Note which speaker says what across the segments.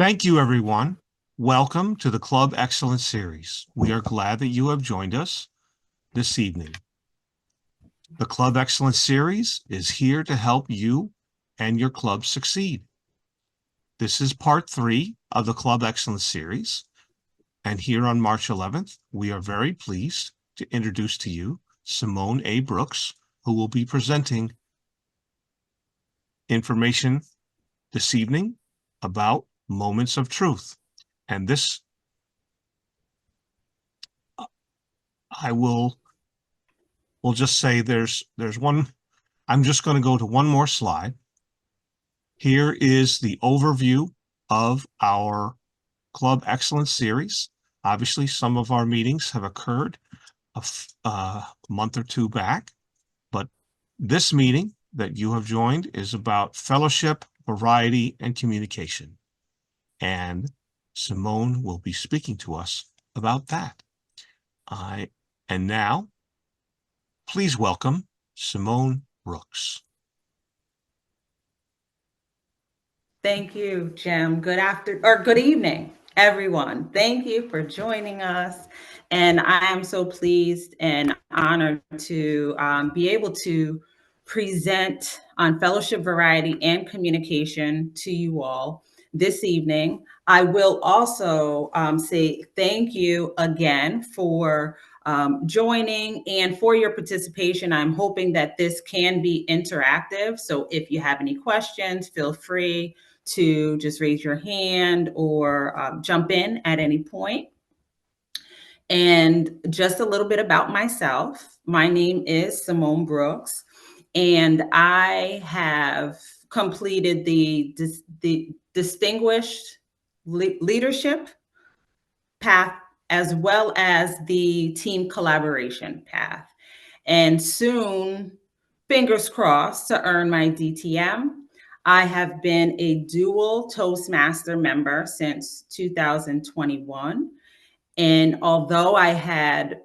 Speaker 1: Thank you, everyone. Welcome to the Club Excellence Series. We are glad that you have joined us this evening. The Club Excellence Series is here to help you and your club succeed. This is part 3 of the Club Excellence Series. And here on March 11th, we are very pleased to introduce to you Simone A. Brooks, who will be presenting information this evening about moments of truth. And this, we'll just say there's one. I'm just going to go to one more slide. Here is the overview of our Club Excellence Series. Obviously, some of our meetings have occurred a month or two back, but this meeting that you have joined is about fellowship, variety, and communication. And Simone will be speaking to us about that. And now, please welcome Simone Brooks.
Speaker 2: Thank you, Jim. Good evening, everyone. Thank you for joining us. And I am so pleased and honored to be able to present on fellowship, variety, and communication to you all this evening. I will also say thank you again for joining and for your participation. I'm hoping that this can be interactive. So if you have any questions, feel free to just raise your hand or jump in at any point. And just a little bit about myself. My name is Simone Brooks, and I have completed the distinguished leadership path as well as the team collaboration path. And soon, fingers crossed, to earn my DTM. I have been a dual Toastmaster member since 2021. And although I had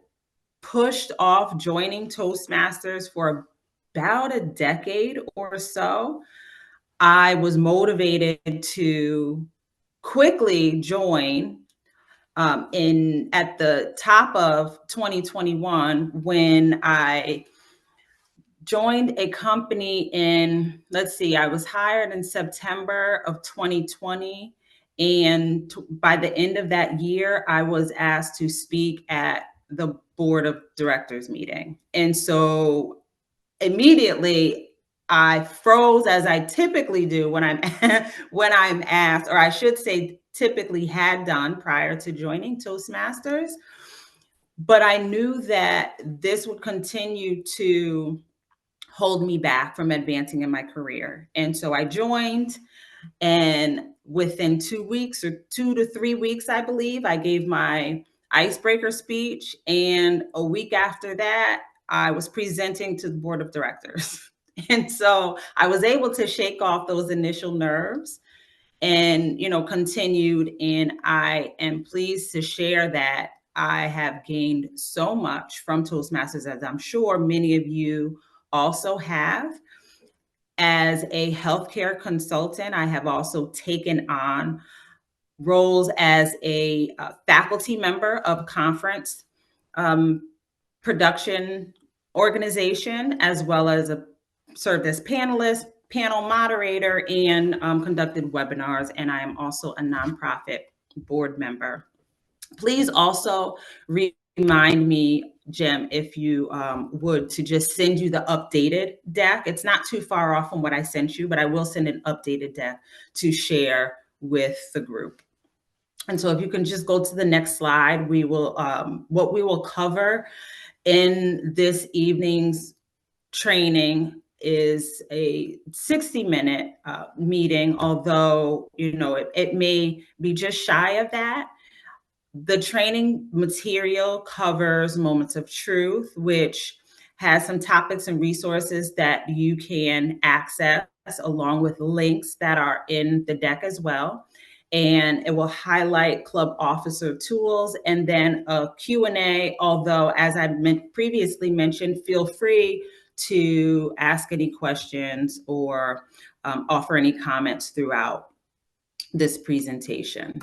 Speaker 2: pushed off joining Toastmasters for about a decade or so, I was motivated to quickly join at the top of 2021 when I joined a company I was hired in September of 2020. And by the end of that year, I was asked to speak at the board of directors meeting. And so immediately I froze, as I typically do when I'm when I'm asked, or I should say typically had done prior to joining Toastmasters. But I knew that this would continue to hold me back from advancing in my career. And so I joined, and within 2 weeks or 2 to 3 weeks, I believe, I gave my icebreaker speech. And a week after that, I was presenting to the board of directors. And so I was able to shake off those initial nerves and, continued. And I am pleased to share that I have gained so much from Toastmasters, as I'm sure many of you also have. As a healthcare consultant, I have also taken on roles as a faculty member of conference production organization, as well as served as panelist, panel moderator, and conducted webinars. And I am also a nonprofit board member. Please also remind me, Jim, if you would, to just send you the updated deck. It's not too far off from what I sent you, but I will send an updated deck to share with the group. And so if you can just go to the next slide, what we will cover in this evening's training is a 60-minute meeting, although, it may be just shy of that. The training material covers moments of truth, which has some topics and resources that you can access, along with links that are in the deck as well. And it will highlight club officer tools and then a Q&A, although, as I previously mentioned, feel free to ask any questions or offer any comments throughout. this presentation.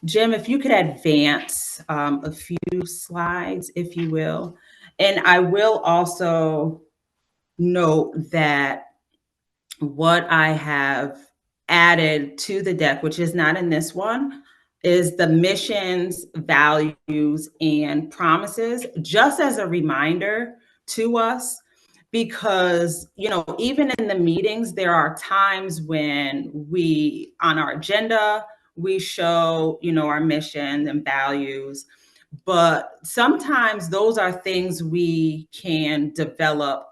Speaker 2: Jim, if you could advance a few slides, if you will. And I will also note that what I have added to the deck, which is not in this one, is the missions, values, and promises, just as a reminder to us. Because, even in the meetings, there are times when on our agenda, we show, our mission and values. But sometimes those are things we can develop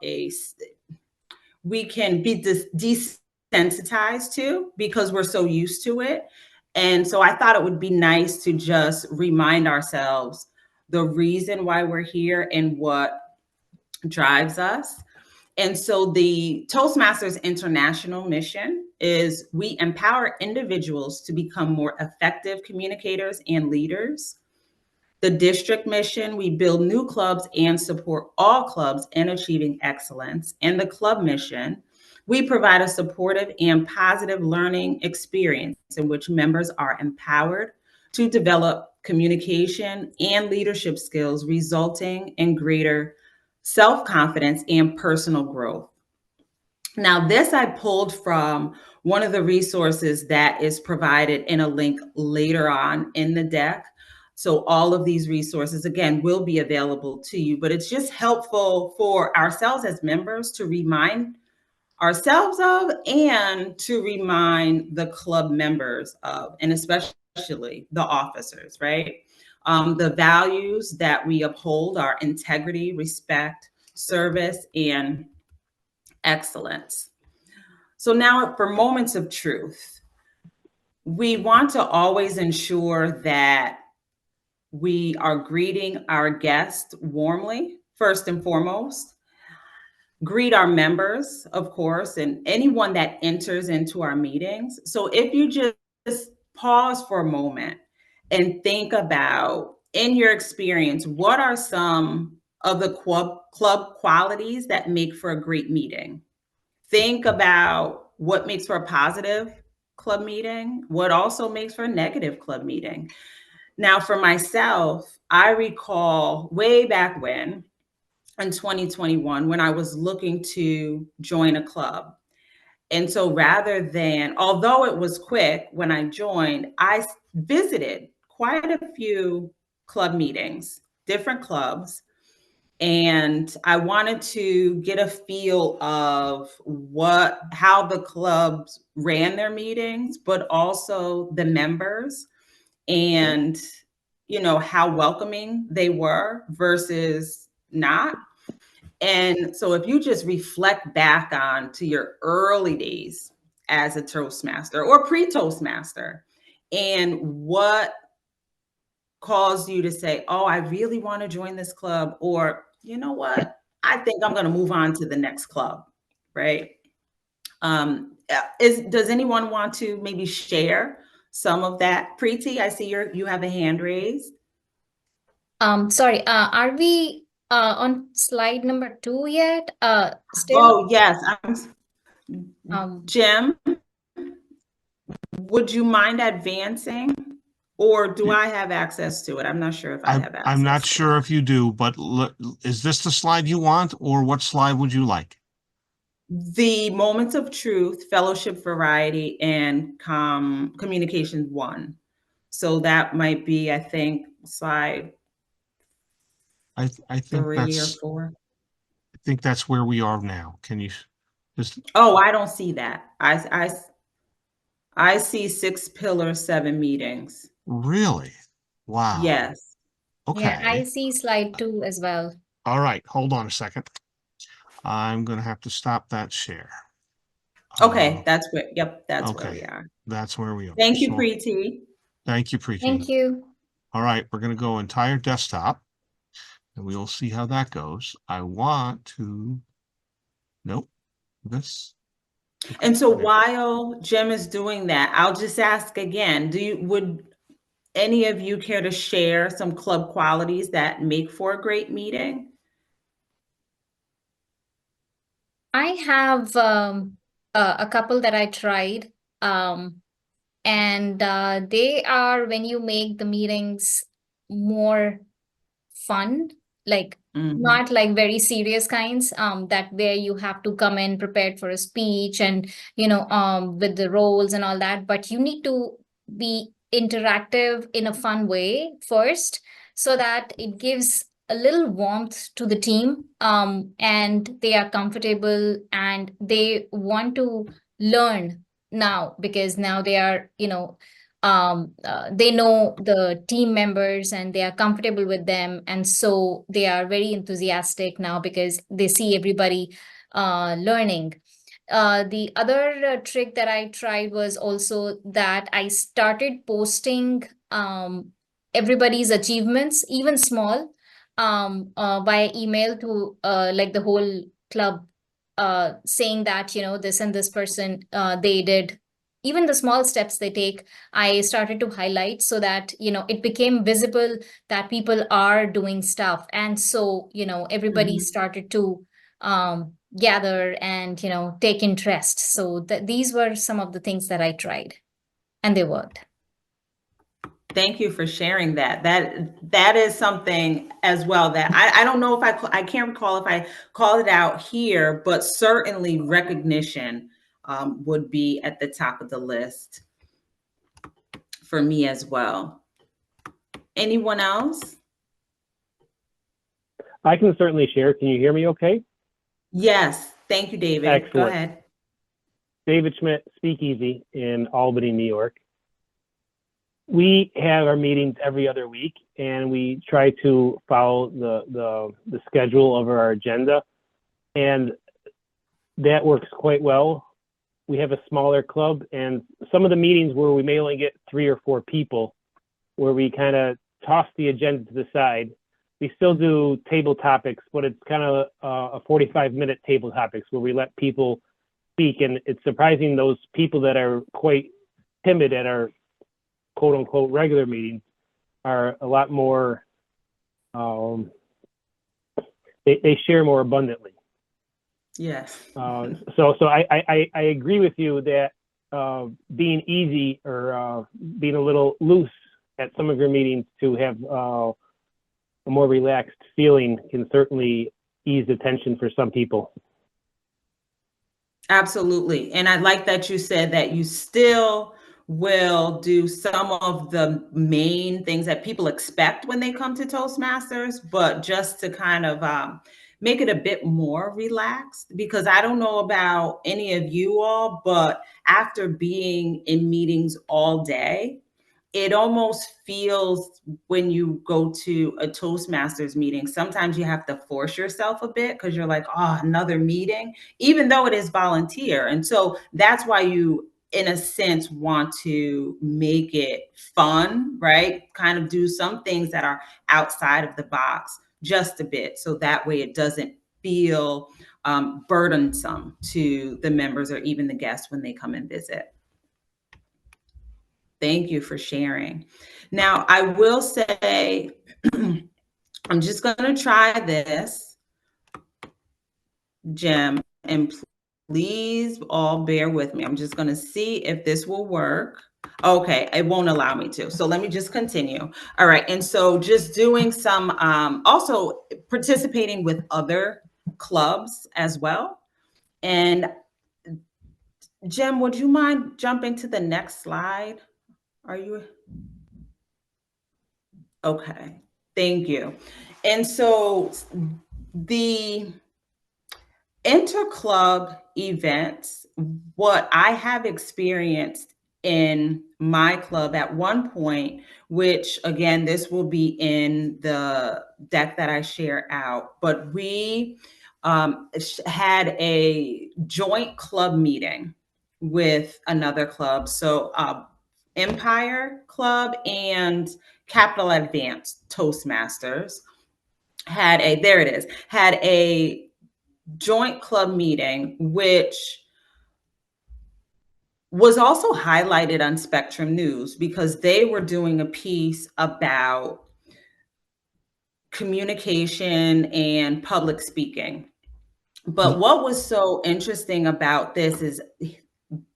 Speaker 2: we can be desensitized to because we're so used to it. And so I thought it would be nice to just remind ourselves the reason why we're here and what drives us. And so the Toastmasters International mission is we empower individuals to become more effective communicators and leaders. The district mission, we build new clubs and support all clubs in achieving excellence. And the club mission, we provide a supportive and positive learning experience in which members are empowered to develop communication and leadership skills, resulting in greater self-confidence and personal growth. Now, this I pulled from one of the resources that is provided in a link later on in the deck. So all of these resources, again, will be available to you, but it's just helpful for ourselves as members to remind ourselves of and to remind the club members of, and especially the officers, right? The values that we uphold are integrity, respect, service, and excellence. So now for moments of truth, we want to always ensure that we are greeting our guests warmly, first and foremost. Greet our members, of course, and anyone that enters into our meetings. So if you just pause for a moment and think about, in your experience, what are some of the club qualities that make for a great meeting? Think about what makes for a positive club meeting, what also makes for a negative club meeting. Now, for myself, I recall way back when, in 2021, when I was looking to join a club. And so rather than, although it was quick when I joined, I visited quite a few club meetings, different clubs, and I wanted to get a feel of how the clubs ran their meetings, but also the members and how welcoming they were versus not. And so if you just reflect back on to your early days as a Toastmaster or pre-Toastmaster, and what caused you to say, oh, I really want to join this club, or you know what, I think I'm going to move on to the next club, right? Does anyone want to maybe share some of that? Preeti, I see you have a hand raised.
Speaker 3: Sorry, are we on slide number 2 yet? Still,
Speaker 2: Oh, yes.
Speaker 3: um,
Speaker 2: Jim, would you mind advancing? Or do I have access to it? I'm not sure if I have
Speaker 1: I'm not
Speaker 2: access to
Speaker 1: sure
Speaker 2: it.
Speaker 1: if you do, but is this the slide you want, or what slide would you like?
Speaker 2: The moments of truth, fellowship variety, and communication 1. So that might be, I think, slide
Speaker 1: I
Speaker 2: 3 or 4.
Speaker 1: think that's where we are now. Can you just
Speaker 2: Oh, I don't see that. I see 6 pillars, 7 meetings.
Speaker 1: really? Wow.
Speaker 2: Yes.
Speaker 3: yeah, I
Speaker 1: Okay.
Speaker 3: see slide 2 as well.
Speaker 1: All right. Hold on a second. I'm going to have to stop that share.
Speaker 2: Okay, that's where. Yep, that's where
Speaker 1: Okay.
Speaker 2: we are.
Speaker 1: That's where we are.
Speaker 2: Thank you,
Speaker 1: So
Speaker 2: Preeti.
Speaker 1: thank you, Preeti.
Speaker 3: Thank you.
Speaker 1: All right. We're going to go entire desktop and we'll see how that goes. I want to, nope, this.
Speaker 2: And so
Speaker 1: There.
Speaker 2: while Jim is doing that, I'll just ask again, would any of you care to share some club qualities that make for a great meeting?
Speaker 3: I have a couple that I tried. Um, And they are when you make the meetings more fun, like not like very serious kinds, that where you have to come in prepared for a speech and with the roles and all that, but you need to be interactive in a fun way first, so that it gives a little warmth to the team, and they are comfortable and they want to learn now, because now they are they know the team members and they are comfortable with them, and so they are very enthusiastic now because they see everybody learning. The other trick that I tried was also that I started posting everybody's achievements, even small, by email to like the whole club, saying that this and this person, they did even the small steps they take. I started to highlight so that it became visible that people are doing stuff, and so everybody started to gather and take interest. So these were some of the things that I tried, and they worked.
Speaker 2: Thank you for sharing that. That is something as well that I don't know if I can't recall if I called it out here, but certainly recognition would be at the top of the list for me as well. Anyone else?
Speaker 4: I can certainly share. Can you hear me okay?
Speaker 2: Yes. Thank you, David.
Speaker 4: Excellent.
Speaker 2: Go ahead.
Speaker 4: David Schmidt, Speakeasy in Albany, New York. We have our meetings every other week, and we try to follow the schedule of our agenda, and that works quite well. We have a smaller club, and some of the meetings where we may only get 3 or 4 people, where we kind of toss the agenda to the side. We still do table topics, but it's kind of a 45-minute table topics where we let people speak, and it's surprising those people that are quite timid at our quote unquote regular meetings are a lot more, they share more abundantly.
Speaker 2: Yes.
Speaker 4: So I agree with you that being easy or being a little loose at some of your meetings to have a more relaxed feeling can certainly ease the tension for some people.
Speaker 2: Absolutely. And I like that you said that you still will do some of the main things that people expect when they come to Toastmasters, but just to kind of make it a bit more relaxed, because I don't know about any of you all, but after being in meetings all day, it almost feels when you go to a Toastmasters meeting, sometimes you have to force yourself a bit because you're like, oh, another meeting, even though it is volunteer. And so that's why you, in a sense, want to make it fun, right? Kind of do some things that are outside of the box just a bit. So that way it doesn't feel burdensome to the members or even the guests when they come and visit. Thank you for sharing. Now, I will say, I'm just going to try this, Jim, and please all bear with me. I'm just going to see if this will work. Okay, it won't allow me to. So let me just continue. All right. And so just doing some, also participating with other clubs as well. And Jim, would you mind jumping to the next slide? Are you? Okay, thank you. And so the interclub events, what I have experienced in my club at one point, which again, this will be in the deck that I share out, but we had a joint club meeting with another club. So Empire Club and Capital Advanced Toastmasters had a joint club meeting, which was also highlighted on Spectrum News because they were doing a piece about communication and public speaking. But what was so interesting about this is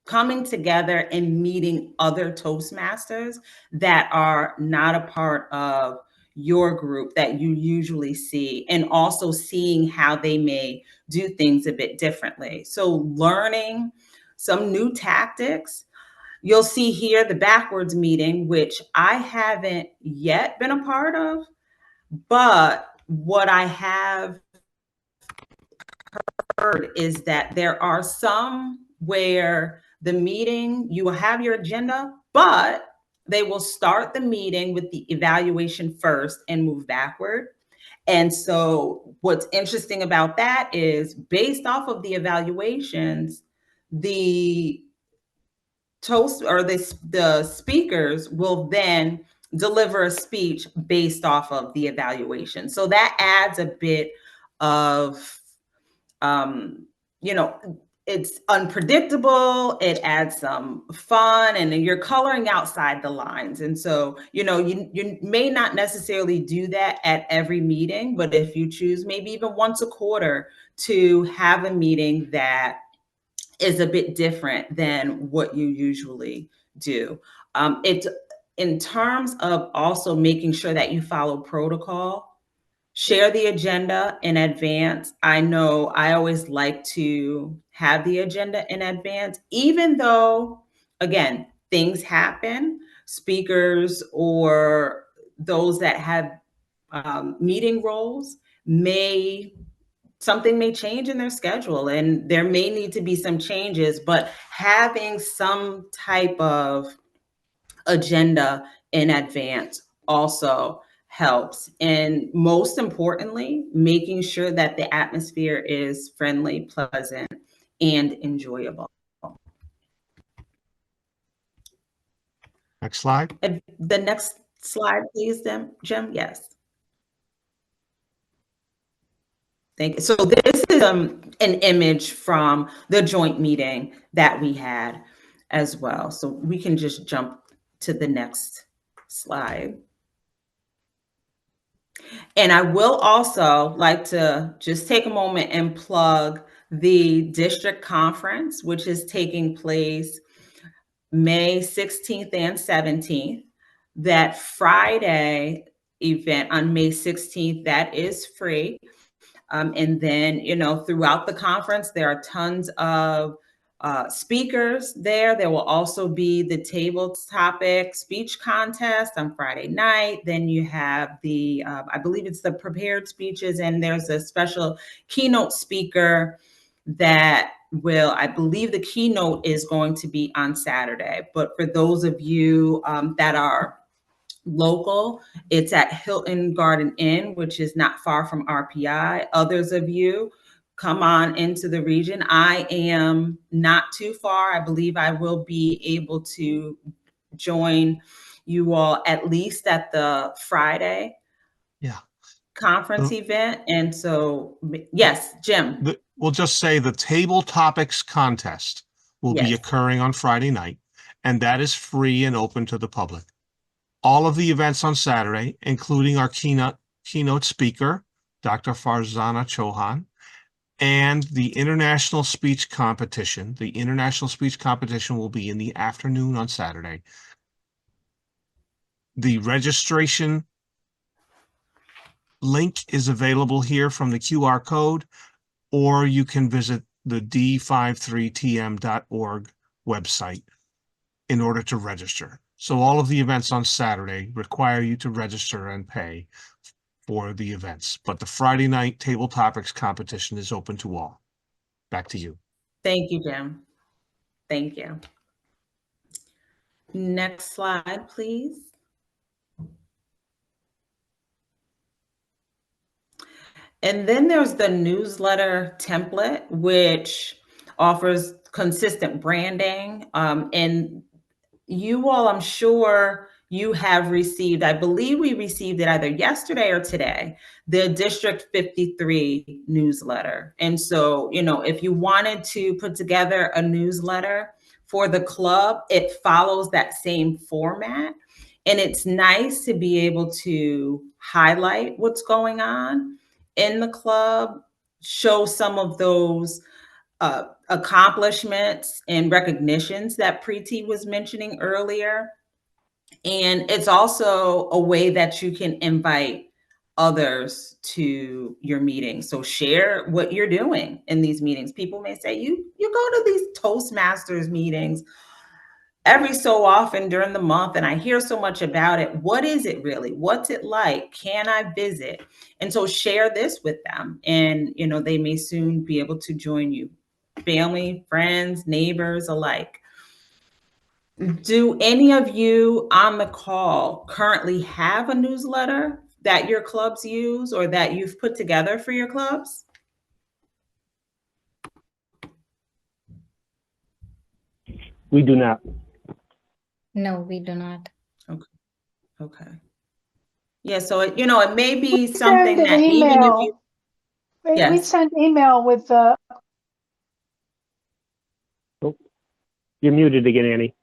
Speaker 2: coming together and meeting other Toastmasters that are not a part of your group that you usually see, and also seeing how they may do things a bit differently. So learning some new tactics. You'll see here the backwards meeting, which I haven't yet been a part of, but what I have heard is that there are some where the meeting, you will have your agenda, but they will start the meeting with the evaluation first and move backward. And so what's interesting about that is, based off of the evaluations, the the speakers will then deliver a speech based off of the evaluation. So that adds a bit of you know, it's unpredictable, it adds some fun, and then you're coloring outside the lines. And so, you may not necessarily do that at every meeting, but if you choose maybe even once a quarter to have a meeting that is a bit different than what you usually do. It's in terms of also making sure that you follow protocol. Share the agenda in advance. I know I always like to have the agenda in advance, even though, again, things happen. Speakers or those that have meeting roles something may change in their schedule, and there may need to be some changes, but having some type of agenda in advance also helps. And most importantly, making sure that the atmosphere is friendly, pleasant, and enjoyable.
Speaker 1: Next slide.
Speaker 2: The next slide, please, Jim. Yes. Thank you. So this is an image from the joint meeting that we had as well. So we can just jump to the next slide. And I will also like to just take a moment and plug the district conference, which is taking place May 16th and 17th. That Friday event on May 16th, that is free. And then, throughout the conference, there are tons of speakers there. There will also be the table topic speech contest on Friday night. Then you have I believe it's the prepared speeches, and there's a special keynote speaker that I believe the keynote is going to be on Saturday. But for those of you that are local, it's at Hilton Garden Inn, which is not far from RPI. Others of you come on into the region. I am not too far. I believe I will be able to join you all at least at the Friday conference event. And so, yes, Jim.
Speaker 1: We'll just say the table topics contest will be occurring on Friday night, and that is free and open to the public. All of the events on Saturday, including our keynote speaker, Dr. Farzana Chauhan, and the international speech competition. The international speech competition will be in the afternoon on Saturday. The registration link is available here from the QR code, or you can visit the d53tm.org website in order to register. So all of the events on Saturday require you to register and pay for the events, but the Friday night table topics competition is open to all. Back to you.
Speaker 2: Thank you, Jim. Thank you. Next slide, please. And then there's the newsletter template, which offers consistent branding. And you all, I'm sure you have received, I believe we received it either yesterday or today, the District 53 newsletter. And so, if you wanted to put together a newsletter for the club, it follows that same format. And it's nice to be able to highlight what's going on in the club, show some of those accomplishments and recognitions that Preeti was mentioning earlier. And it's also a way that you can invite others to your meeting. So share what you're doing in these meetings. People may say, you go to these Toastmasters meetings every so often during the month, and I hear so much about it. What is it really? What's it like? Can I visit? And so share this with them, and they may soon be able to join you. Family, friends, neighbors alike. Do any of you on the call currently have a newsletter that your clubs use or that you've put together for your clubs?
Speaker 4: We do not.
Speaker 3: No, we do not.
Speaker 2: Okay. Yeah, so it may be
Speaker 5: Send
Speaker 2: something
Speaker 5: an
Speaker 2: that even if you,
Speaker 5: email. We
Speaker 2: yes.
Speaker 5: send email with
Speaker 4: You're muted again, Annie.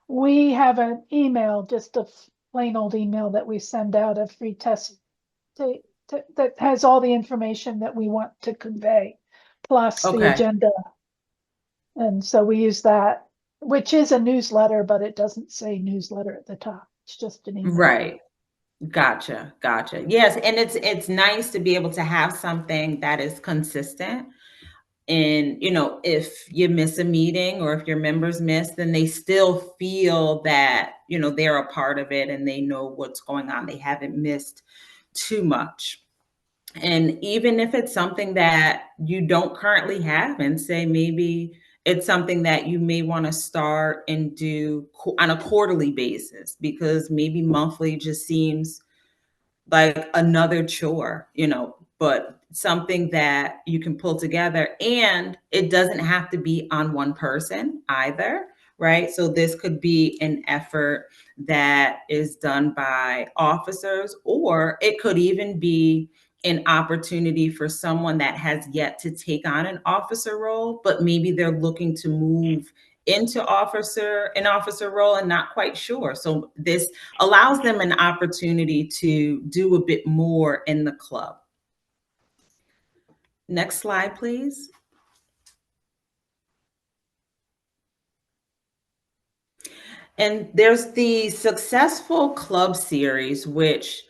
Speaker 5: we have an email, just a plain old email that we send out, a free test that has all the information that we want to convey, plus the
Speaker 2: Okay.
Speaker 5: agenda. And so we use that, which is a newsletter, but it doesn't say newsletter at the top. It's just an email.
Speaker 2: Right. Gotcha. Yes, and it's nice to be able to have something that is consistent. And if you miss a meeting or if your members miss, then they still feel that they're a part of it and they know what's going on. They haven't missed too much. And even if it's something that you don't currently have, and say maybe it's something that you may want to start and do on a quarterly basis, because maybe monthly just seems like another chore, but something that you can pull together. And it doesn't have to be on one person either, right? So this could be an effort that is done by officers, or it could even be an opportunity for someone that has yet to take on an officer role, but maybe they're looking to move into an officer role and not quite sure. So this allows them an opportunity to do a bit more in the club. Next slide, please. And there's the Successful Club series, which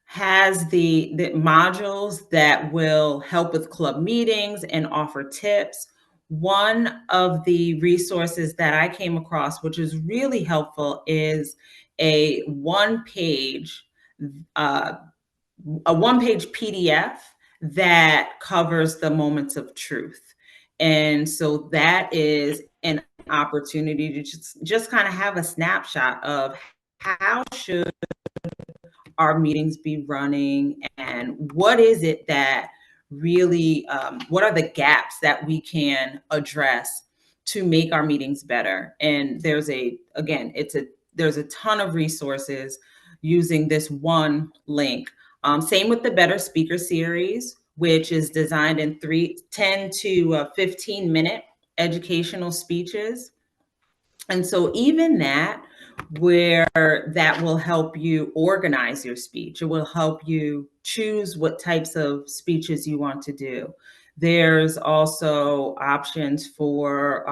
Speaker 2: has the modules that will help with club meetings and offer tips. One of the resources that I came across, which is really helpful, is a one-page PDF that covers the moments of truth. And so that is an opportunity to just kind of have a snapshot of how should our meetings be running, and what is it that really, what are the gaps that we can address to make our meetings better. And there's a ton of resources using this one link. Same with the Better Speaker series, which is designed in 10 to 15-minute educational speeches. And so even that, where that will help you organize your speech. It will help you choose what types of speeches you want to do. There's also options for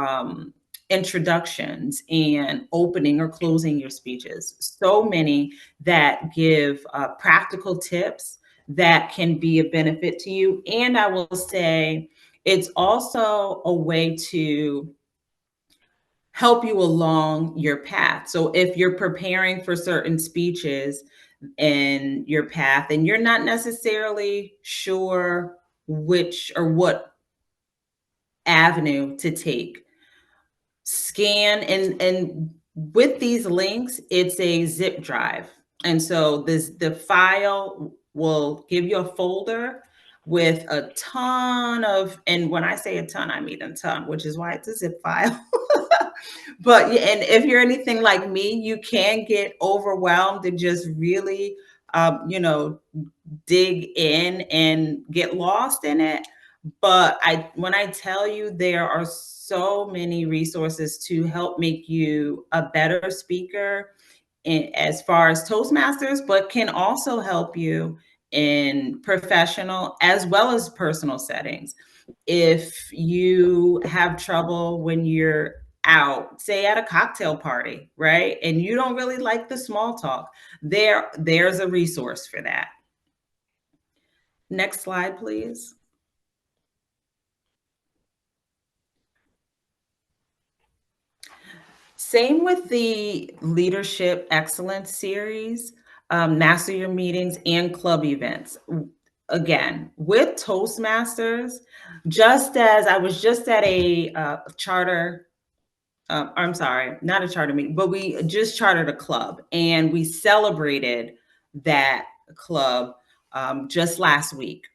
Speaker 2: introductions and opening or closing your speeches. So many that give practical tips that can be a benefit to you. And I will say it's also a way to help you along your path. So if you're preparing for certain speeches in your path and you're not necessarily sure which or what avenue to take, scan and with these links, it's a zip drive. And so the file will give you a folder with a ton of, and when I say a ton, I mean a ton, which is why it's a zip file. But and if you're anything like me, you can get overwhelmed and just really, dig in and get lost in it. But when I tell you, there are so many resources to help make you a better speaker as far as Toastmasters, but can also help you in professional as well as personal settings. If you have trouble when you're out, say at a cocktail party, right? And you don't really like the small talk, there's a resource for that. Next slide, please. Same with the Leadership Excellence series, Master Your Meetings and club events. Again, with Toastmasters, just as I was just at a charter, I'm sorry, not a charter meeting, but we just chartered a club and we celebrated that club just last week.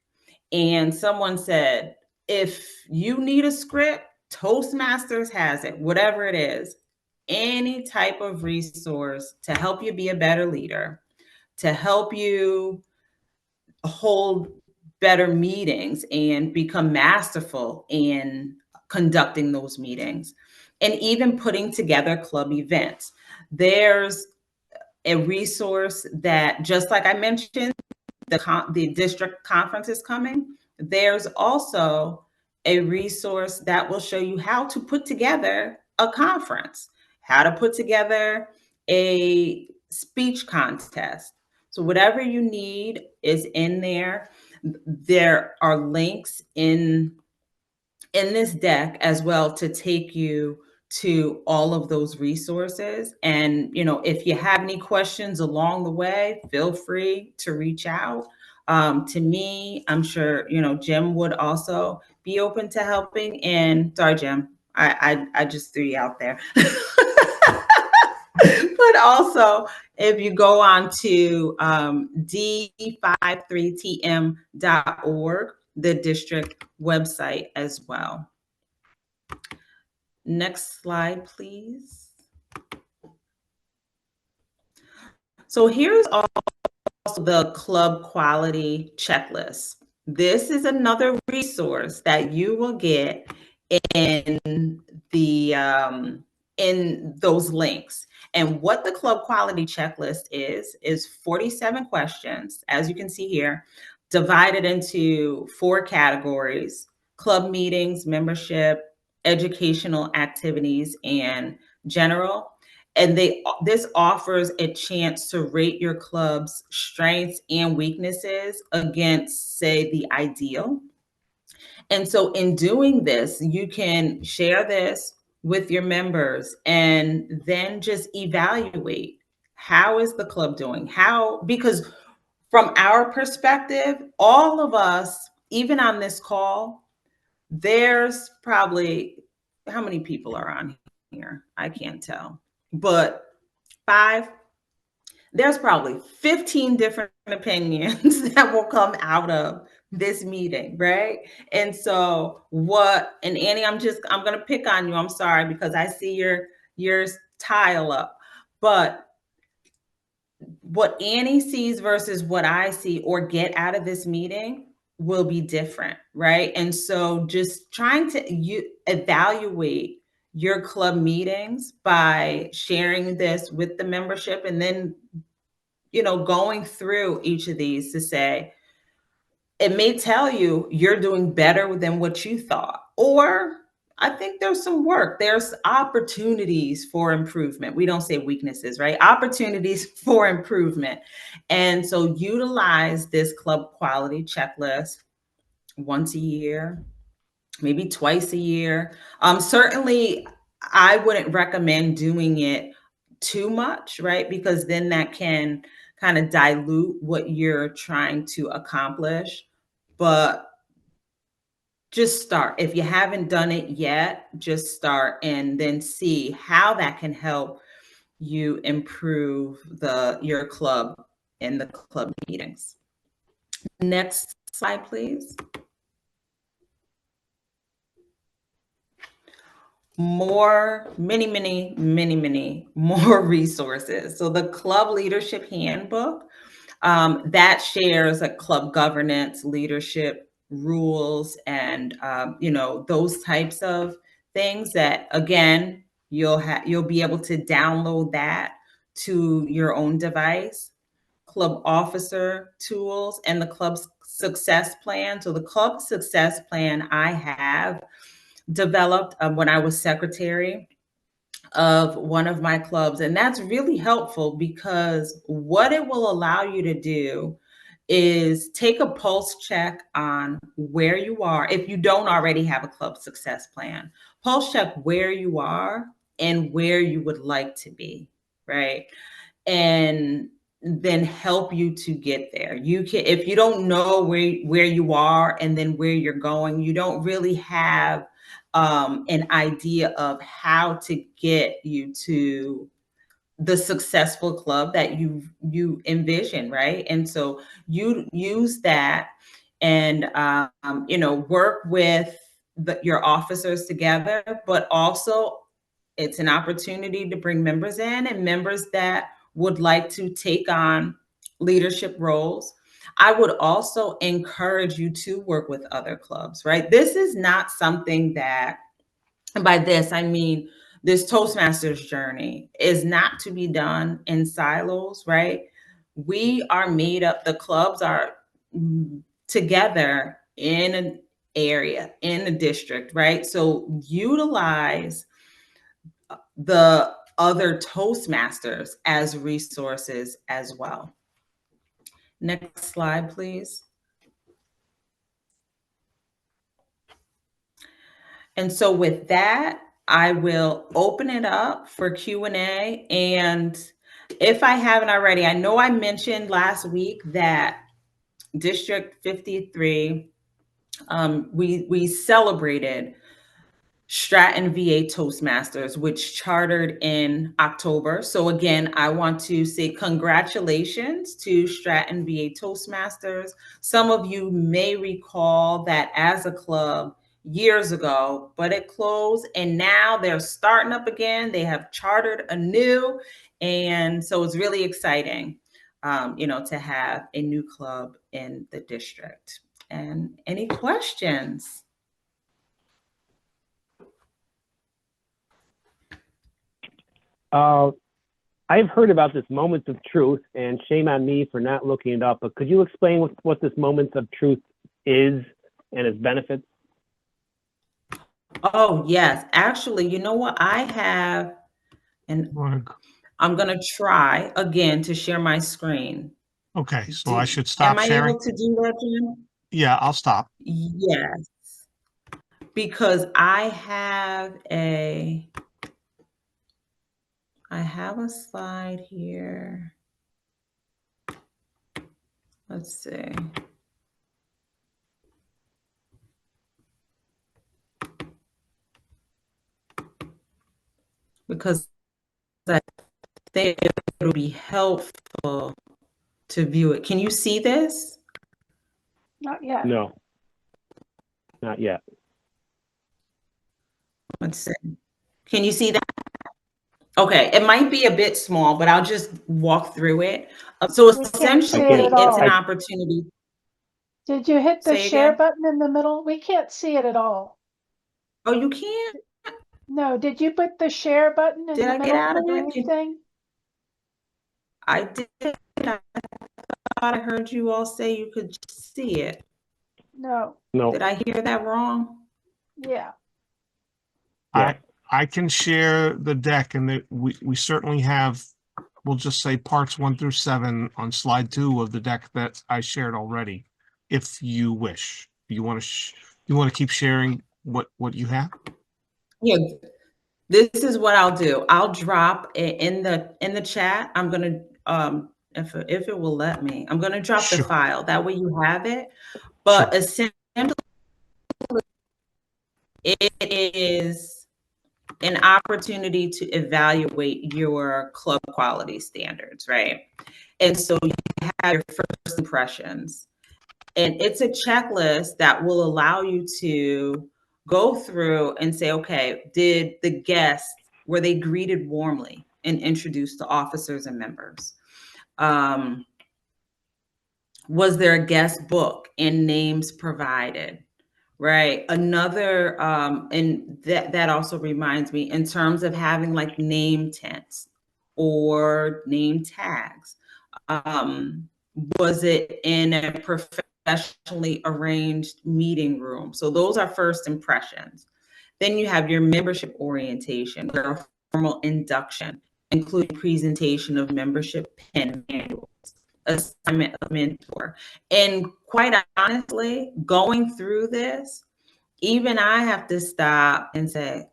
Speaker 2: And someone said, if you need a script, Toastmasters has it, whatever it is, any type of resource to help you be a better leader, to help you hold better meetings and become masterful in conducting those meetings, and even putting together club events. There's a resource that, just like I mentioned, the district conference is coming. There's also a resource that will show you how to put together a conference, how to put together a speech contest. So whatever you need is in there. There are links in this deck as well to take you to all of those resources. And, if you have any questions along the way, feel free to reach out to me. I'm sure, Jim would also be open to helping. And sorry, Jim, I just threw you out there. But also, if you go on to d53tm.org, the district website as well. Next slide, please. So here's also the club quality checklist. This is another resource that you will get in the in those links. And what the club quality checklist is 47 questions, as you can see here, divided into 4 categories: club meetings, membership, educational activities, and general. And this offers a chance to rate your club's strengths and weaknesses against, say, the ideal. And so in doing this, you can share this with your members and then just evaluate, how is the club doing? Because from our perspective, all of us, even on this call, there's probably, how many people are on here? I can't tell, but 5, there's probably 15 different opinions that will come out of this meeting, right? And so and Annie, I'm going to pick on you. I'm sorry, because I see your tile up, but what Annie sees versus what I see or get out of this meeting will be different, right? And so just trying to evaluate your club meetings by sharing this with the membership, and then, going through each of these to say, it may tell you you're doing better than what you thought, or I think there's some work. There's opportunities for improvement. We don't say weaknesses, right? Opportunities for improvement. And so utilize this club quality checklist once a year, maybe twice a year. Certainly, I wouldn't recommend doing it too much, right? Because then that can kind of dilute what you're trying to accomplish. But just start. If you haven't done it yet, just start and then see how that can help you improve your club and the club meetings. Next slide, please. Many more resources. So the Club Leadership Handbook, that shares a club governance, leadership rules, and those types of things that, again, you'll be able to download that to your own device. club officer tools and the club's success plan. So the club success plan I have developed when I was secretary of one of my clubs. And that's really helpful because what it will allow you to do is take a pulse check on where you are. If you don't already have a club success plan, pulse check where you are and where you would like to be, right? And then help you to get there. You can, if you don't know where you are and then where you're going, you don't really have an idea of how to get you to the successful club that you envision, right? And so you use that and work with your officers together, but also it's an opportunity to bring members in and members that would like to take on leadership roles. I would also encourage you to work with other clubs, right? This is not something that, and by this, I mean, this Toastmasters journey is not to be done in silos, right? We are made up, the clubs are together in an area, in a district, right? So utilize the other Toastmasters as resources as well. Next slide, please. And so with that, I will open it up for Q&A. And if I haven't already, I know I mentioned last week that District 53, we celebrated Stratton VA Toastmasters, which chartered in October. So again, I want to say congratulations to Stratton VA Toastmasters. Some of you may recall that as a club years ago, but it closed and now they're starting up again. They have chartered anew. And so it's really exciting, to have a new club in the district. And any questions?
Speaker 4: I've heard about this Moments of Truth, and shame on me for not looking it up, but could you explain what this Moments of Truth is and its benefits?
Speaker 2: Oh, yes. Actually, you know what? I have, and I'm going to try again to share my screen.
Speaker 1: Okay, so I should stop
Speaker 2: Am I
Speaker 1: sharing?
Speaker 2: able to do that, Jim?
Speaker 1: Yeah, I'll stop.
Speaker 2: Yes. Because I have a slide here. Let's see. Because I think it would be helpful to view it. Can you see this?
Speaker 5: Not yet.
Speaker 4: No, not yet.
Speaker 2: Let's see. Can you see that? Okay, it might be a bit small, but I'll just walk through it. So
Speaker 5: We can't see
Speaker 2: essentially,
Speaker 5: it at
Speaker 2: it's an
Speaker 5: all.
Speaker 2: opportunity.
Speaker 5: Did you hit the
Speaker 2: Say
Speaker 5: share
Speaker 2: again?
Speaker 5: button in the middle? We can't see it at all.
Speaker 2: Oh, you can't?
Speaker 5: No, did you put the share button in
Speaker 2: Did
Speaker 5: the
Speaker 2: I get
Speaker 5: middle,
Speaker 2: out
Speaker 5: the
Speaker 2: of it?
Speaker 5: green thing?
Speaker 2: I did. I thought I heard you all say you could see it.
Speaker 5: No.
Speaker 4: No.
Speaker 2: Did I hear that wrong?
Speaker 5: Yeah.
Speaker 4: Yeah.
Speaker 1: I can share the deck, and we certainly have, we'll just say parts 1 through 7 on slide 2 of the deck that I shared already, if you wish. You want to keep sharing what you have?
Speaker 2: Yeah. This is what I'll do. I'll drop it in the chat. I'm gonna if it will let me, I'm gonna drop the
Speaker 1: Sure.
Speaker 2: file. That way you have it. But
Speaker 1: Sure.
Speaker 2: essentially, it is an opportunity to evaluate your club quality standards, right? And so you have your first impressions. And it's a checklist that will allow you to go through and say, okay, did the guests, were they greeted warmly and introduced to officers and members? Was there a guest book and names provided? Right. Another, and that also reminds me in terms of having like name tents or name tags. Was it in a professionally arranged meeting room? So those are first impressions. Then you have your membership orientation, where a formal induction, including presentation of membership pin manuals, assignment of mentor. And quite honestly, going through this, even I have to stop and say,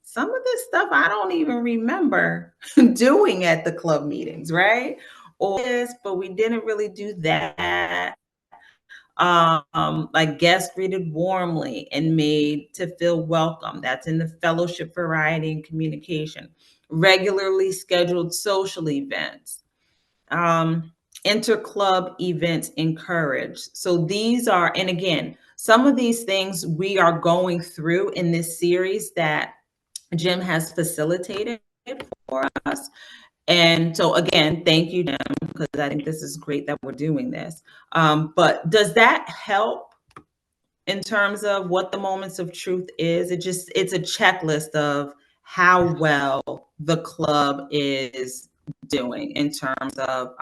Speaker 2: some of this stuff I don't even remember doing at the club meetings, right? Or yes, but we didn't really do that. Like guests greeted warmly and made to feel welcome. That's in the fellowship, variety, and communication. Regularly scheduled social events. Inter-club events encouraged. So these are, and again, some of these things we are going through in this series that Jim has facilitated for us. And so again, thank you, Jim, because I think this is great that we're doing this. But does that help in terms of what the moments of truth is? It's a checklist of how well the club is doing in terms of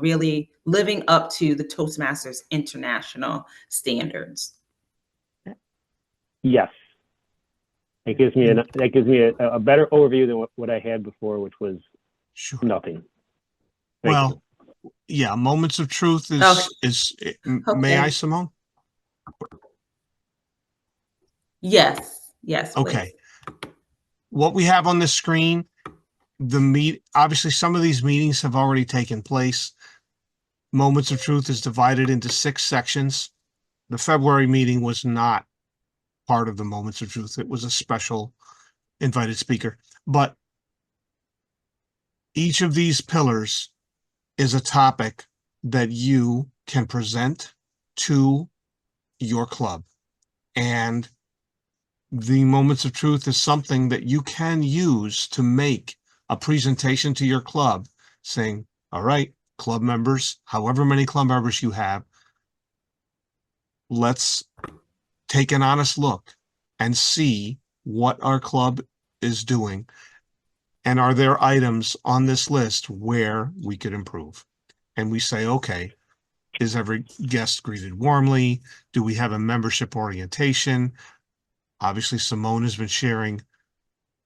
Speaker 2: really living up to the Toastmasters International standards.
Speaker 4: Yes. That gives me a better overview than what I had before, which was
Speaker 1: Sure.
Speaker 4: nothing. Thank
Speaker 1: Well,
Speaker 4: you.
Speaker 1: yeah, moments of truth is may I, Simone?
Speaker 2: Yes,
Speaker 1: Okay.
Speaker 2: please.
Speaker 1: What we have on the screen, obviously some of these meetings have already taken place. Moments of Truth is divided into 6 sections. The February meeting was not part of the Moments of Truth. It was a special invited speaker. But each of these pillars is a topic that you can present to your club. And the Moments of Truth is something that you can use to make a presentation to your club saying, all right, club members, however many club members you have, let's take an honest look and see what our club is doing. And are there items on this list where we could improve? And we say, okay, is every guest greeted warmly? Do we have a membership orientation? Obviously, Simone has been sharing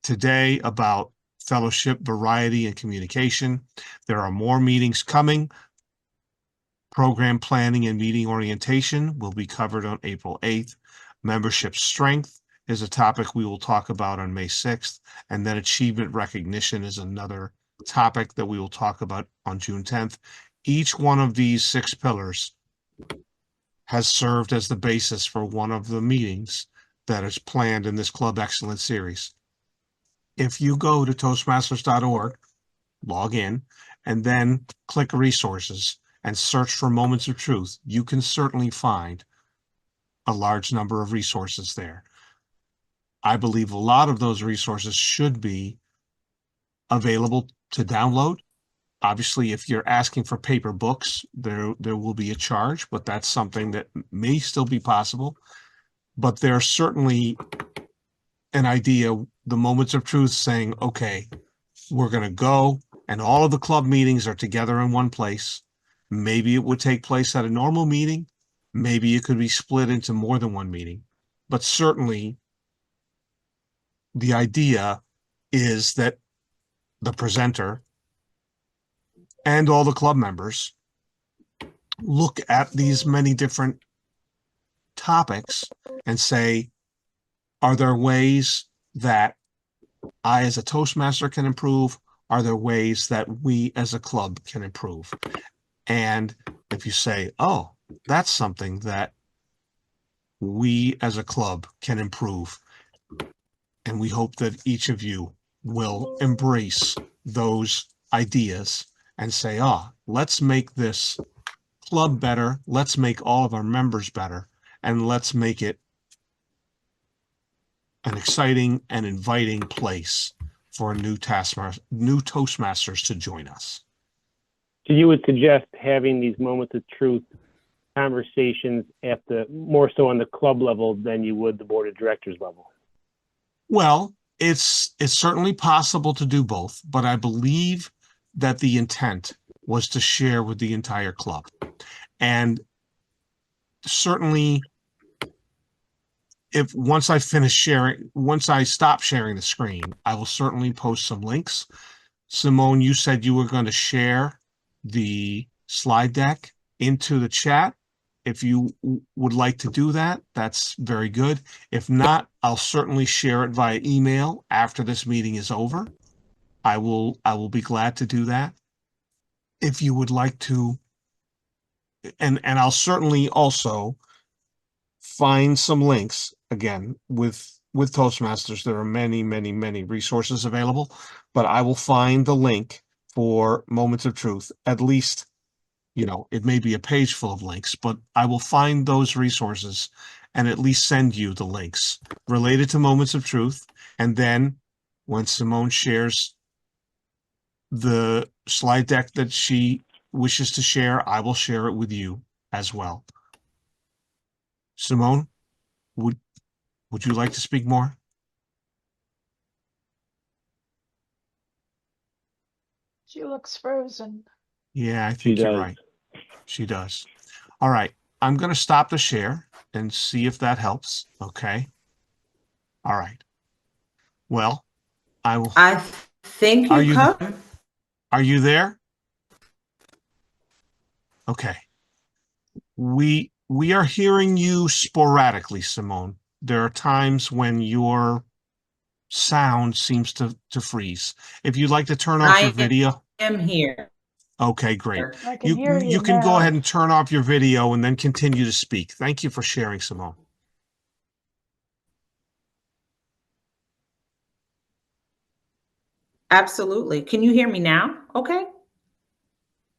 Speaker 1: today about fellowship, variety, and communication. There are more meetings coming. Program planning and meeting orientation will be covered on April 8th. Membership strength is a topic we will talk about on May 6th. And then achievement recognition is another topic that we will talk about on June 10th. Each one of these 6 pillars has served as the basis for one of the meetings that is planned in this Club Excellence series. If you go to Toastmasters.org, log in, and then click resources and search for Moments of Truth, you can certainly find a large number of resources there. I believe a lot of those resources should be available to download. Obviously, if you're asking for paper books, there will be a charge, but that's something that may still be possible. But there's certainly an idea, the Moments of Truth saying, okay, we're going to go and all of the club meetings are together in one place. Maybe it would take place at a normal meeting. Maybe it could be split into more than one meeting. But certainly the idea is that the presenter and all the club members look at these many different topics and say, are there ways that I as a Toastmaster can improve? Are there ways that we as a club can improve? And if you say, oh, that's something that we as a club can improve, and we hope that each of you will embrace those ideas and say, let's make this club better. Let's make all of our members better. And let's make it an exciting and inviting place for new Toastmasters to join us.
Speaker 4: So you would suggest having these moments of truth conversations at more so on the club level than you would the board of directors level?
Speaker 1: Well, it's certainly possible to do both, but I believe that the intent was to share with the entire club. And certainly, once I stop sharing the screen, I will certainly post some links. Simone, you said you were going to share the slide deck into the chat. If you would like to do that, that's very good. If not, I'll certainly share it via email after this meeting is over. I will be glad to do that. If you would like to, and I'll certainly also find some links again with Toastmasters. There are many resources available, but I will find the link for Moments of Truth. At least, it may be a page full of links, but I will find those resources and at least send you the links related to Moments of Truth. And then when Simone shares the slide deck that she wishes to share, I will share it with you as well. Simone, would you like to speak more?
Speaker 5: She looks frozen.
Speaker 1: Yeah, I think you're right. She does. All right. I'm going to stop the share and see if that helps. Okay. All right. Well, I will.
Speaker 2: I think
Speaker 1: Are
Speaker 2: you
Speaker 1: you
Speaker 2: covered.
Speaker 1: Are you there? Okay. We are hearing you sporadically, Simone. There are times when your sound seems to freeze. If you'd like to turn off your video.
Speaker 2: am here.
Speaker 1: Okay, great.
Speaker 5: I can hear you
Speaker 1: can go
Speaker 5: now.
Speaker 1: ahead and turn off your video and then continue to speak. Thank you for sharing, Simone.
Speaker 2: Absolutely. Can you hear me now? Okay.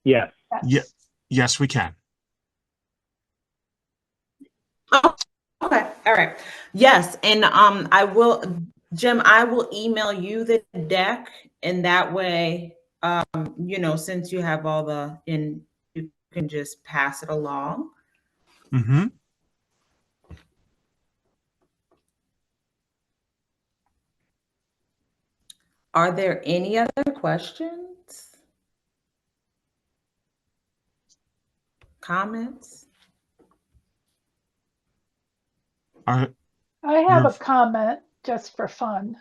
Speaker 4: Yes.
Speaker 1: Yeah, yes, we can.
Speaker 2: Oh, okay. All right. Yes. And Jim, I will email you the deck, and that way, since you have and you can just pass it along.
Speaker 1: Mm-hmm.
Speaker 2: Are there any other questions? Comments?
Speaker 5: I have a comment just for fun.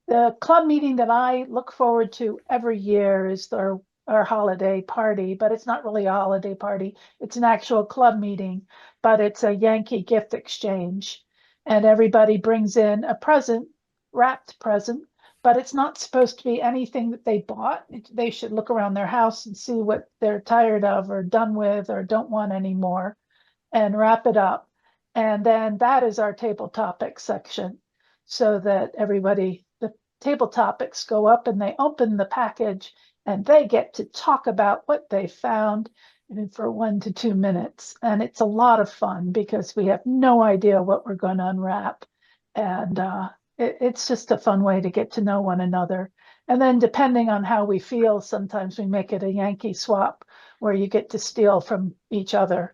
Speaker 5: The club meeting that I look forward to every year is our holiday party, but it's not really a holiday party. It's an actual club meeting, but it's a Yankee gift exchange. And everybody brings in a present, wrapped present, but it's not supposed to be anything that they bought. They should look around their house and see what they're tired of or done with or don't want anymore and wrap it up. And then that is our table topics section, so that the table topics go up and they open the package and they get to talk about what they found for 1 to 2 minutes. And it's a lot of fun because we have no idea what we're going to unwrap. And it's just a fun way to get to know one another. And then depending on how we feel, sometimes we make it a Yankee swap where you get to steal from each other.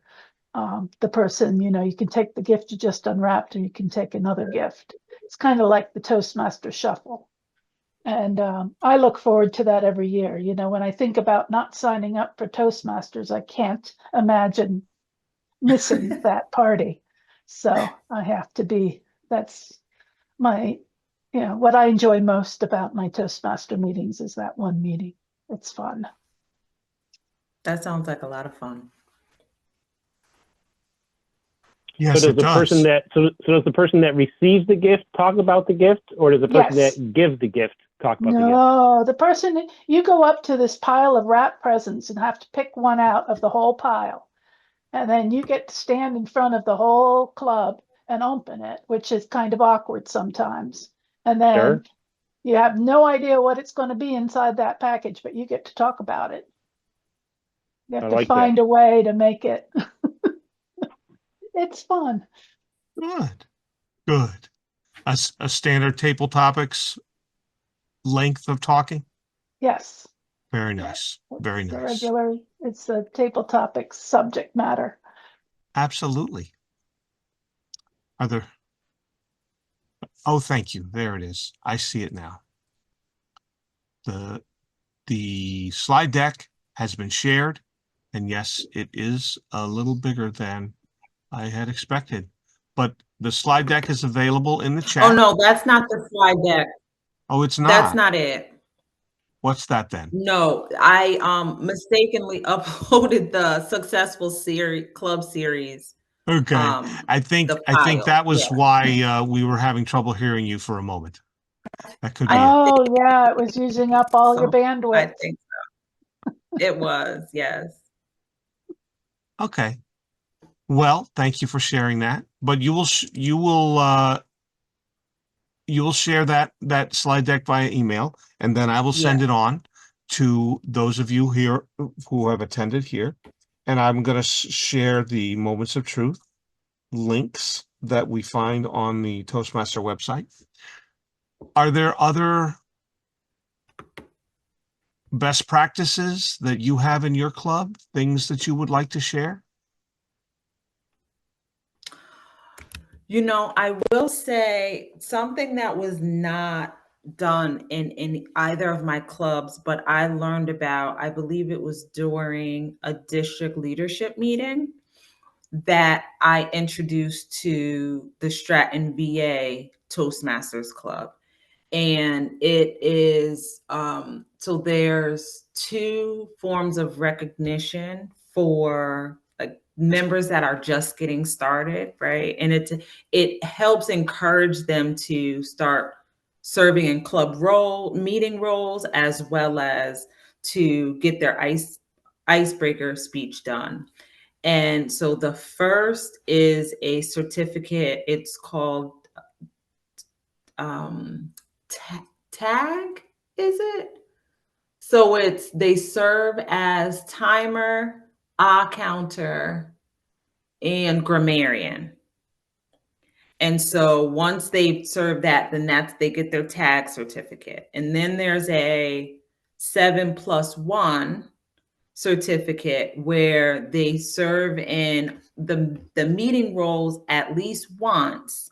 Speaker 5: The person, you can take the gift you just unwrapped and you can take another gift. It's kind of like the Toastmaster shuffle. And I look forward to that every year. When I think about not signing up for Toastmasters, I can't imagine missing that party. So that's what I enjoy most about my Toastmaster meetings is that one meeting. It's fun.
Speaker 2: That sounds like a lot of fun.
Speaker 1: Yes,
Speaker 4: so does the person that receives the gift talk about the gift, or does the person that gives the gift talk about the gift?
Speaker 5: No, the person, you go up to this pile of wrapped presents and have to pick one out of the whole pile. And then you get to stand in front of the whole club and open it, which is kind of awkward sometimes. And then you have no idea what it's going to be inside that package, but you get to talk about it. You have to find a way to make it. It's fun.
Speaker 1: Good. A standard table topics length of talking?
Speaker 5: Yes.
Speaker 1: Very nice. Very nice.
Speaker 5: It's a table topics subject matter.
Speaker 1: Absolutely. Oh, thank you. There it is. I see it now. The The slide deck has been shared, and yes, it is a little bigger than I had expected. But the slide deck is available in the chat.
Speaker 2: Oh, no, that's not the slide deck.
Speaker 1: Oh, it's
Speaker 2: That's
Speaker 1: not.
Speaker 2: not it.
Speaker 1: What's that then?
Speaker 2: No, I mistakenly uploaded the successful club series.
Speaker 1: Okay. I think
Speaker 2: file.
Speaker 1: that was
Speaker 2: Yeah.
Speaker 1: why we were having trouble hearing you for a moment. That could be it.
Speaker 5: Oh, yeah, it was using up all your
Speaker 2: So, I
Speaker 5: bandwidth.
Speaker 2: think so. It was, yes.
Speaker 1: Okay. Well, thank you for sharing that. But you will share that slide deck via email, and then I will send it on to those of you here who have attended here. And I'm going to share the Moments of Truth links that we find on the Toastmaster website. Are there other best practices that you have in your club, things that you would like to share?
Speaker 2: You know, I will say something that was not done in either of my clubs, but I learned about, I believe it was during a district leadership meeting that I introduced to the Stratton VA Toastmasters Club. And it is, so there's two forms of recognition for like members that are just getting started, right? And it helps encourage them to start serving in club meeting roles, as well as to get their icebreaker speech done. And so the first is a certificate. It's called tag, is it? So they serve as timer, counter, and grammarian. And so once they serve that, then they get their tag certificate. And then there's a 7+1 certificate where they serve in the meeting roles at least once.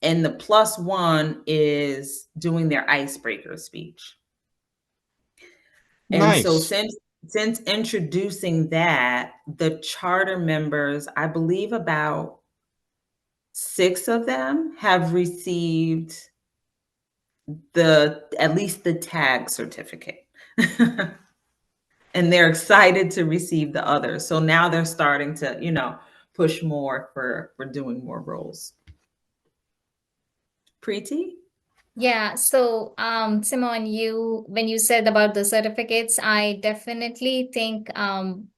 Speaker 2: And the +1 is doing their icebreaker speech. And so
Speaker 1: Nice.
Speaker 2: since introducing that, the charter members, I believe about 6 of them have received at least the tag certificate. And they're excited to receive the others. So now they're starting to, push more for doing more roles. Preeti?
Speaker 3: Yeah, so Simone, when you said about the certificates, I definitely think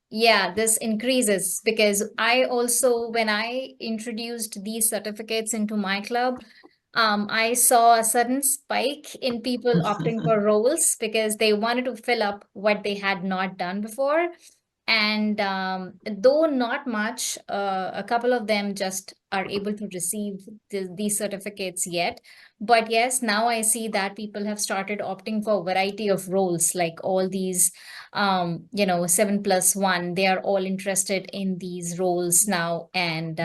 Speaker 3: yeah, this increases because I also, when I introduced these certificates into my club, I saw a sudden spike in people opting for roles because they wanted to fill up what they had not done before. And though not much, a couple of them just are able to receive these certificates yet. But yes, now I see that people have started opting for a variety of roles, like all these, 7+1. They are all interested in these roles now, and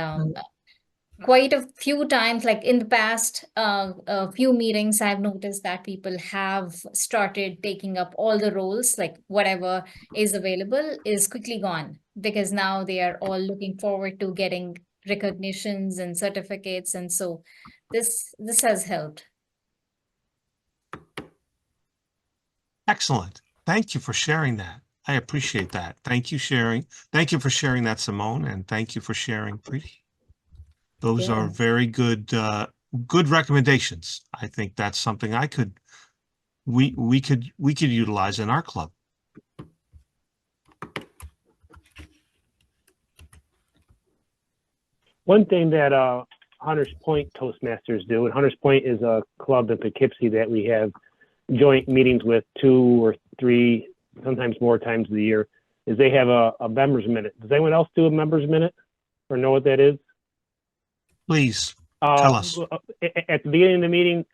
Speaker 3: quite a few times, like in the past a few meetings, I've noticed that people have started taking up all the roles, like whatever is available is quickly gone, because now they are all looking forward to getting recognitions and certificates, and so this has helped.
Speaker 1: Excellent. Thank you for sharing that. I appreciate that. Thank you for sharing that, Simone, and thank you for sharing, Preeti. Those are very good recommendations. I think that's something we could utilize in our club.
Speaker 4: One thing that Hunters Point Toastmasters do, and Hunters Point is a club in Poughkeepsie that we have joint meetings with 2 or 3, sometimes more times of the year, is they have a members minute. Does anyone else do a members minute or know what that is?
Speaker 1: Please tell us.
Speaker 4: At the beginning of the meeting,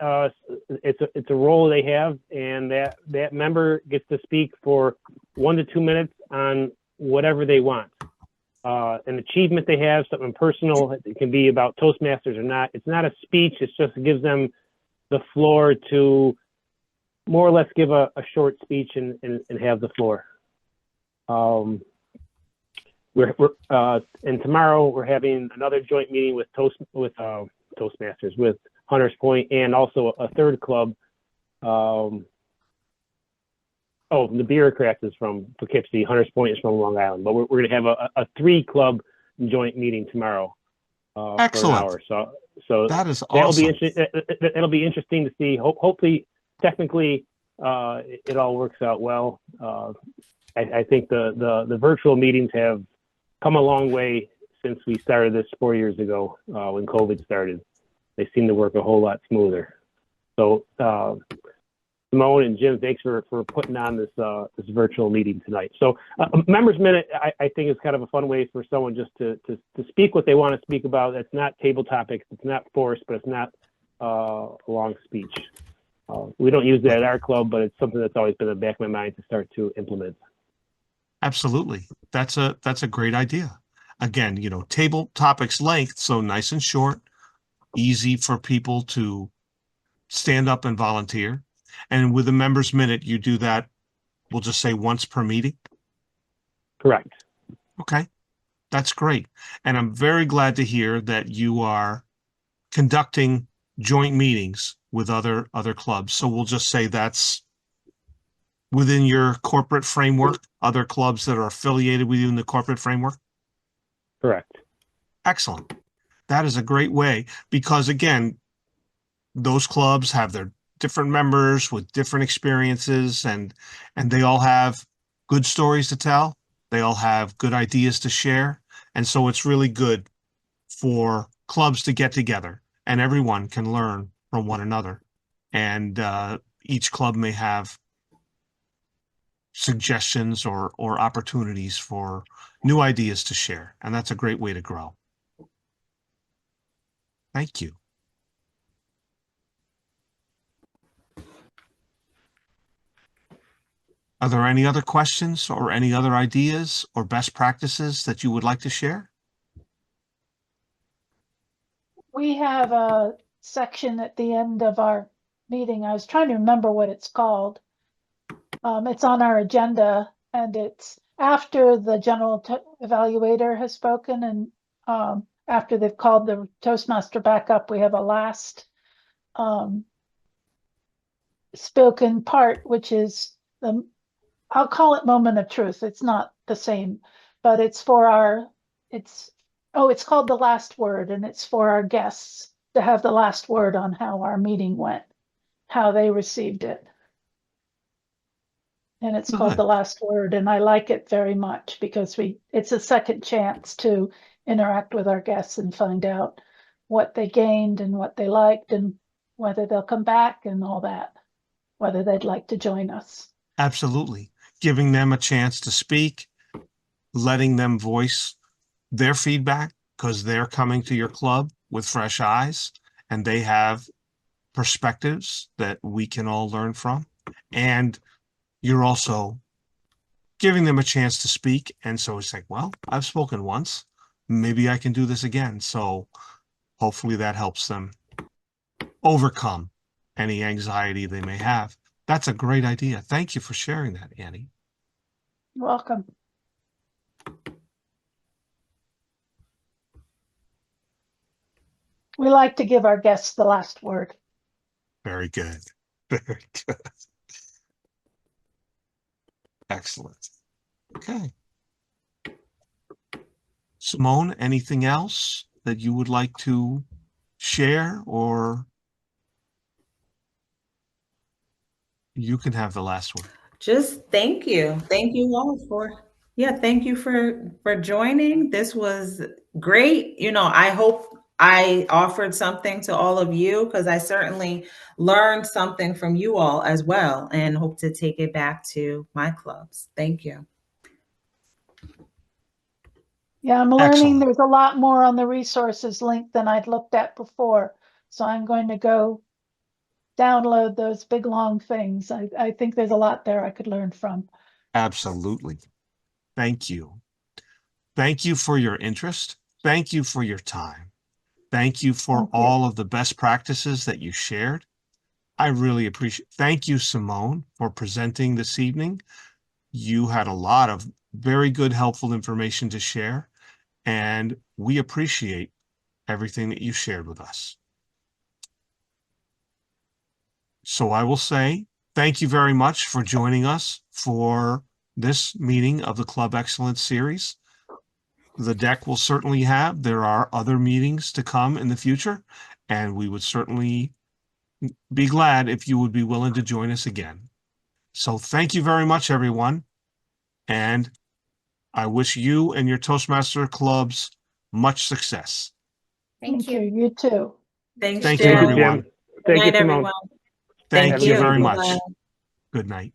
Speaker 4: it's a role they have, and that member gets to speak for 1 to 2 minutes on whatever they want. An achievement they have, something personal. It can be about Toastmasters or not. It's not a speech. It just gives them the floor to more or less give a short speech and have the floor. And tomorrow we're having another joint meeting with Toastmasters, with Hunters Point, and also a third club. The Bureaucrats is from Poughkeepsie, Hunters Point is from Long Island, but we're going to have a 3-club joint meeting tomorrow
Speaker 1: Excellent.
Speaker 4: for an hour. So
Speaker 1: That is
Speaker 4: that'll
Speaker 1: awesome.
Speaker 4: that'll be interesting to see. Hopefully, technically, it all works out well. I think the virtual meetings have come a long way since we started this 4 years ago when COVID started. They seem to work a whole lot smoother. So Simone and Jim, thanks for putting on this virtual meeting tonight. So Members Minute, I think, is kind of a fun way for someone just to speak what they want to speak about. It's not table topics, it's not forced, but it's not a long speech. We don't use that at our club, but it's something that's always been in the back of my mind to start to implement.
Speaker 1: Absolutely. That's a great idea. Again, table topics length, so nice and short, easy for people to stand up and volunteer. And with the Members Minute, you do that, we'll just say once per meeting.
Speaker 4: Correct.
Speaker 1: Okay. That's great. And I'm very glad to hear that you are conducting joint meetings with other clubs. So we'll just say that's within your corporate framework, other clubs that are affiliated with you in the corporate framework?
Speaker 4: Correct.
Speaker 1: Excellent. That is a great way, because again, those clubs have their different members with different experiences, and they all have good stories to tell. They all have good ideas to share. And so it's really good for clubs to get together and everyone can learn from one another. And each club may have suggestions or opportunities for new ideas to share. And that's a great way to grow. Thank you. Are there any other questions or any other ideas or best practices that you would like to share?
Speaker 5: We have a section at the end of our meeting. I was trying to remember what it's called. It's on our agenda, and it's after the general evaluator has spoken, and after they've called the Toastmaster back up, we have a last spoken part, which is I'll call it moment of truth. It's not the same, but it's for it's called the last word, and it's for our guests to have the last word on how our meeting went, how they received it. And it's called the last word, and I like it very much because it's a second chance to interact with our guests and find out what they gained and what they liked and whether they'll come back and all that, whether they'd like to join us.
Speaker 1: Absolutely. Giving them a chance to speak, letting them voice their feedback, because they're coming to your club with fresh eyes and they have perspectives that we can all learn from. And you're also giving them a chance to speak. And so it's like, well, I've spoken once, maybe I can do this again. So hopefully that helps them overcome any anxiety they may have. That's a great idea. Thank you for sharing that, Annie.
Speaker 5: You're welcome. We like to give our guests the last word.
Speaker 1: Very good. Very good. Excellent. Okay. Simone, anything else that you would like to share, or you can have the last word?
Speaker 2: Just thank you. Thank you all thank you for joining. This was great. I hope I offered something to all of you, because I certainly learned something from you all as well, and hope to take it back to my clubs. Thank you.
Speaker 5: Yeah, I'm learning
Speaker 1: Excellent.
Speaker 5: there's a lot more on the resources link than I'd looked at before. So I'm going to go download those big long things. I think there's a lot there I could learn from.
Speaker 1: Absolutely. Thank you. Thank you for your interest. Thank you for your time. Thank you for
Speaker 5: Thank you.
Speaker 1: all of the best practices that you shared. I really appreciate. Thank you, Simone, for presenting this evening. You had a lot of very good, helpful information to share, and we appreciate everything that you shared with us. So I will say thank you very much for joining us for this meeting of the Club Excellence series. The deck will certainly have, there are other meetings to come in the future, and we would certainly be glad if you would be willing to join us again. So thank you very much, everyone. And I wish you and your Toastmaster clubs much success.
Speaker 3: Thank you.
Speaker 5: You too.
Speaker 2: Thanks,
Speaker 1: Thank
Speaker 2: Jim.
Speaker 1: you,
Speaker 4: Thank you,
Speaker 1: everyone.
Speaker 4: Jim. Thank you,
Speaker 2: Good night,
Speaker 4: Simone.
Speaker 2: everyone.
Speaker 1: Thank
Speaker 2: Thank
Speaker 1: you
Speaker 2: you.
Speaker 1: very
Speaker 4: Bye.
Speaker 1: much.
Speaker 2: Bye.
Speaker 1: Good night.